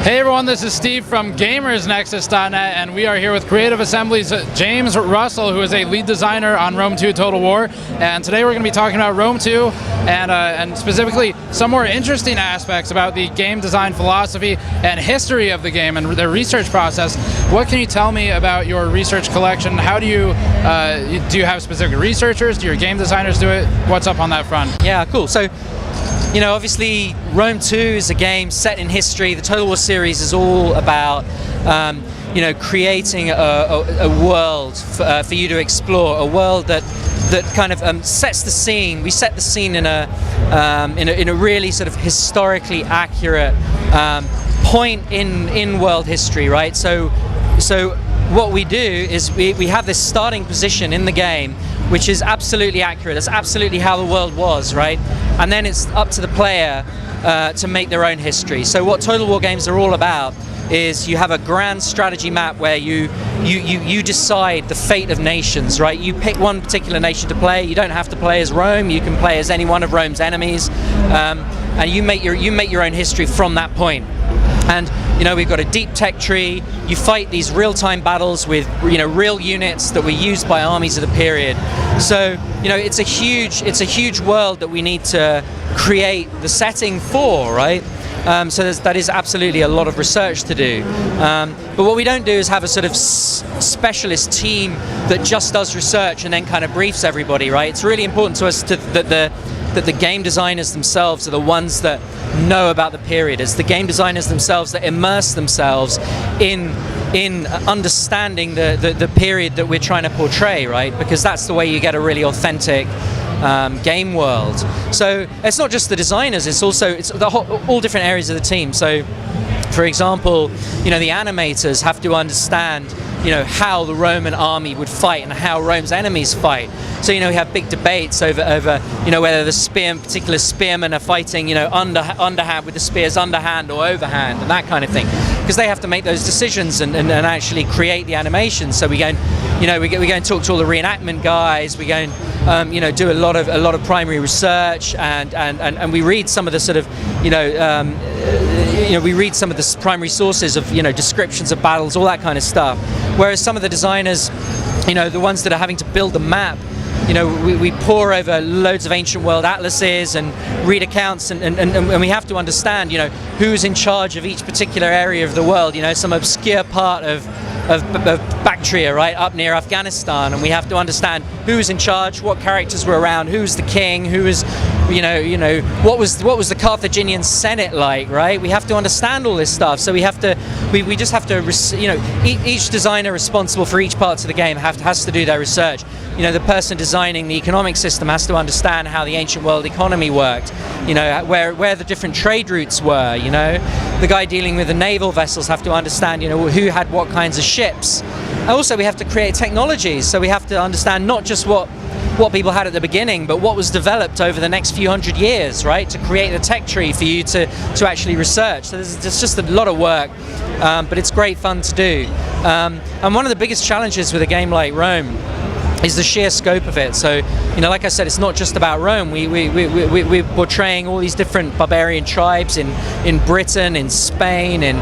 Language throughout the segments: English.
Hey everyone, this is Steve from GamersNexus.net, and we are here with Creative Assembly's James Russell, who is a lead designer on Rome 2 Total War. And today we're going to be talking about Rome 2 and specifically some more interesting aspects about the game design philosophy and history of the game and the research process. What can you tell me about your research collection? How do you have specific researchers? Do your game designers do it? What's up on that front? Yeah, cool. So, you know, obviously Rome 2 is a game set in history. The Total War series is all about, creating a world for you to explore, a world that kind of sets the scene. We set the scene in a really sort of historically accurate point in world history, right? So what we do is we have this starting position in the game which is absolutely accurate. That's absolutely how the world was, right? And then it's up to the player to make their own history. So what Total War games are all about is you have a grand strategy map where you decide the fate of nations, right? You pick one particular nation to play. You don't have to play as Rome. You can play as any one of Rome's enemies, and you make your own history from that point. And we've got a deep tech tree. You fight these real-time battles with real units that were used by armies of the period. So it's a huge world that we need to create the setting for, right? So that is absolutely a lot of research to do. But what we don't do is have a sort of specialist team that just does research and then kind of briefs everybody, right? It's really important to us that the game designers themselves are the ones that know about the period. It's the game designers themselves that immerse themselves in understanding the period that we're trying to portray, right? Because that's the way you get a really authentic game world. So it's not just the designers, it's all different areas of the team. So for example, the animators have to understand how the Roman army would fight and how Rome's enemies fight. So we have big debates over whether the particular spearmen are fighting underhand with the spears underhand or overhand and that kind of thing, because they have to make those decisions and actually create the animations. So we go and talk to all the reenactment guys. We go and do a lot of primary research and we read some of the sort of we read some of the primary sources of descriptions of battles, all that kind of stuff. Whereas some of the designers, the ones that are having to build the map, we pore over loads of ancient world atlases and read accounts and we have to understand who's in charge of each particular area of the world, some obscure part of Bactria, right, up near Afghanistan, and we have to understand who's in charge, what characters were around, who's the king, who is what was the Carthaginian Senate like, right? We have to understand all this stuff. So we just have to each designer responsible for each part of the game has to do their research. The person designing the economic system has to understand how the ancient world economy worked, where the different trade routes were, the guy dealing with the naval vessels have to understand who had what kinds of ships. Also we have to create technologies, so we have to understand not just what people had at the beginning, but what was developed over the next few hundred years, right, to create the tech tree for you to actually research. So there's just a lot of work, but it's great fun to do. And one of the biggest challenges with a game like Rome is the sheer scope of it. So, like I said, it's not just about Rome. We're portraying all these different barbarian tribes in Britain, in Spain, in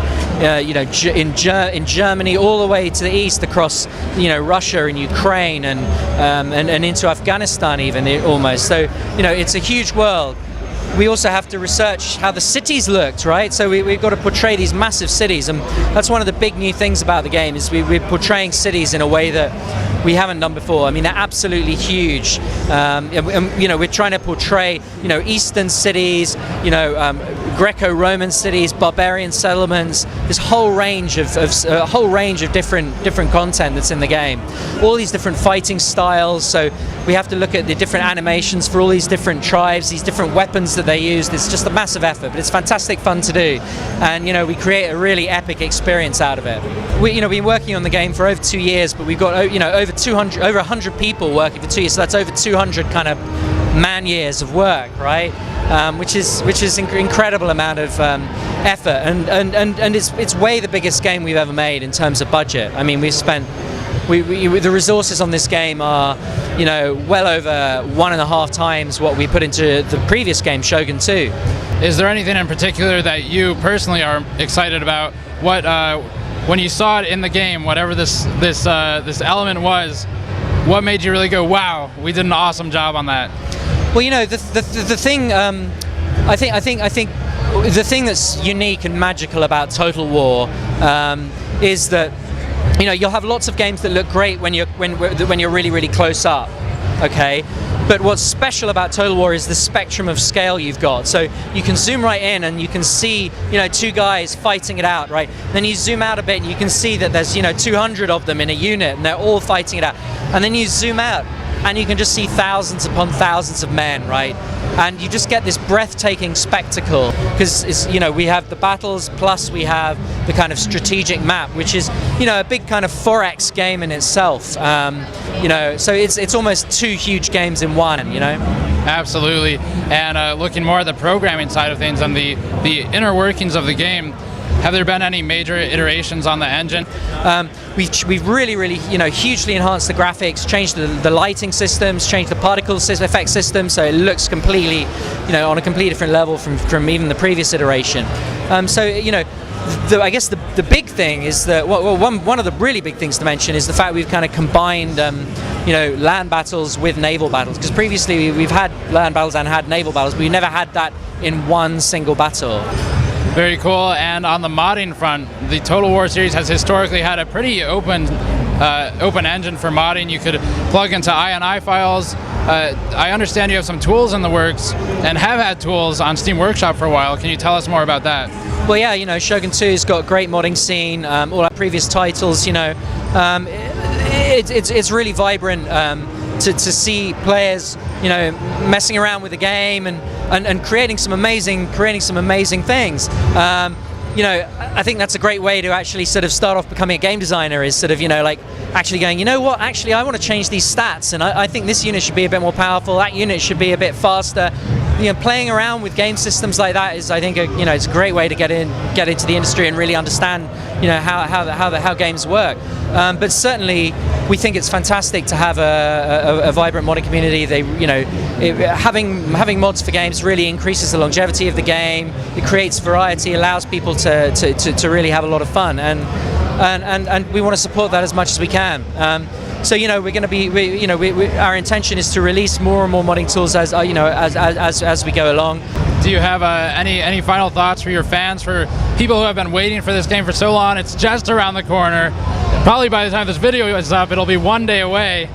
Germany, all the way to the east across Russia and Ukraine and into Afghanistan even almost. So it's a huge world. We also have to research how the cities looked, right? So we've got to portray these massive cities, and that's one of the big new things about the game is we're portraying cities in a way that we haven't done before. I mean, they're absolutely huge. We're trying to portray eastern cities, Greco-Roman cities, barbarian settlements, this whole range of different content that's in the game. All these different fighting styles. So we have to look at the different animations for all these different tribes, these different weapons that they use. It's just a massive effort, but it's fantastic fun to do, and we create a really epic experience out of it. We've been working on the game for over 2 years, but we've got over 100 people working for 2 years, so that's over 200 kind of man years of work, right? Which is incredible amount of effort, and it's way the biggest game we've ever made in terms of budget. I mean, we've spent the resources on this game are, well over 1.5 times what we put into the previous game, Shogun 2. Is there anything in particular that you personally are excited about? What when you saw it in the game, whatever this element was, what made you really go, wow, we did an awesome job on that? Well, the thing, I think the thing that's unique and magical about Total War is that you'll have lots of games that look great when you're really, really close up, okay? But what's special about Total War is the spectrum of scale you've got. So you can zoom right in and you can see, two guys fighting it out, right? Then you zoom out a bit and you can see that there's, 200 of them in a unit and they're all fighting it out. And then you zoom out and you can just see thousands upon thousands of men, right? And you just get this breathtaking spectacle because we have the battles plus we have the kind of strategic map, which is a big kind of 4X game in itself. So it's almost two huge games in one. Absolutely. And looking more at the programming side of things and the inner workings of the game, have there been any major iterations on the engine? We've really hugely enhanced the graphics, changed the lighting systems, changed the particle effect system, so it looks completely, on a completely different level from even the previous iteration. I guess the big thing is that one of the really big things to mention is the fact we've kind of combined land battles with naval battles, because previously we've had land battles and had naval battles, but we never had that in one single battle. Very cool. And on the modding front, the Total War series has historically had a pretty open engine for modding. You could plug into INI files. I understand you have some tools in the works and have had tools on Steam Workshop for a while. Can you tell us more about that? Well, yeah, Shogun 2's got a great modding scene. All our previous titles, it's really vibrant to see players, messing around with the game and creating some amazing things. I think that's a great way to actually sort of start off becoming a game designer, is sort of, actually going, actually I want to change these stats and I think this unit should be a bit more powerful, that unit should be a bit faster. Playing around with game systems like that is, I think, it's a great way to get into the industry and really understand, how games work. But certainly, we think it's fantastic to have a vibrant modding community. Having mods for games really increases the longevity of the game. It creates variety, allows people to really have a lot of fun, and we want to support that as much as we can. So we're going to be, our intention is to release more and more modding tools as we go along. Do you have any final thoughts for your fans, for people who have been waiting for this game for so long? It's just around the corner. Probably by the time this video is up, it'll be one day away.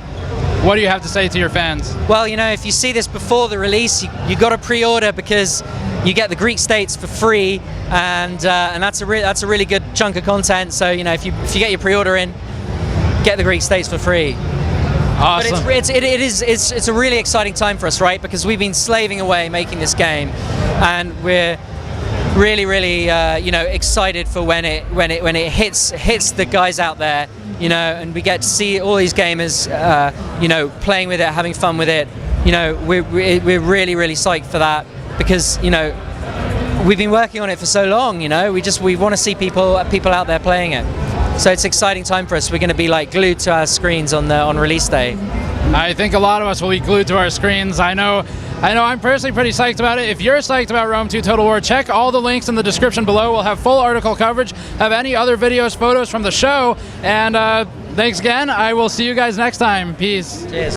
What do you have to say to your fans? Well, if you see this before the release, you got to pre-order because you get the Greek states for free, and that's a really good chunk of content. So if you get your pre-order in, get the Greek states for free. Awesome. But it's a really exciting time for us, right? Because we've been slaving away making this game, and we're really excited for when it hits the guys out there, and we get to see all these gamers playing with it, having fun with it. We're really psyched for that, because we've been working on it for so long. We want to see people out there playing it. So it's an exciting time for us. We're going to be glued to our screens on release day. I think a lot of us will be glued to our screens. I know I'm personally pretty psyched about it. If you're psyched about Rome 2 Total War, check all the links in the description below. We'll have full article coverage, have any other videos, photos from the show, and thanks again. I will see you guys next time. Peace. Cheers.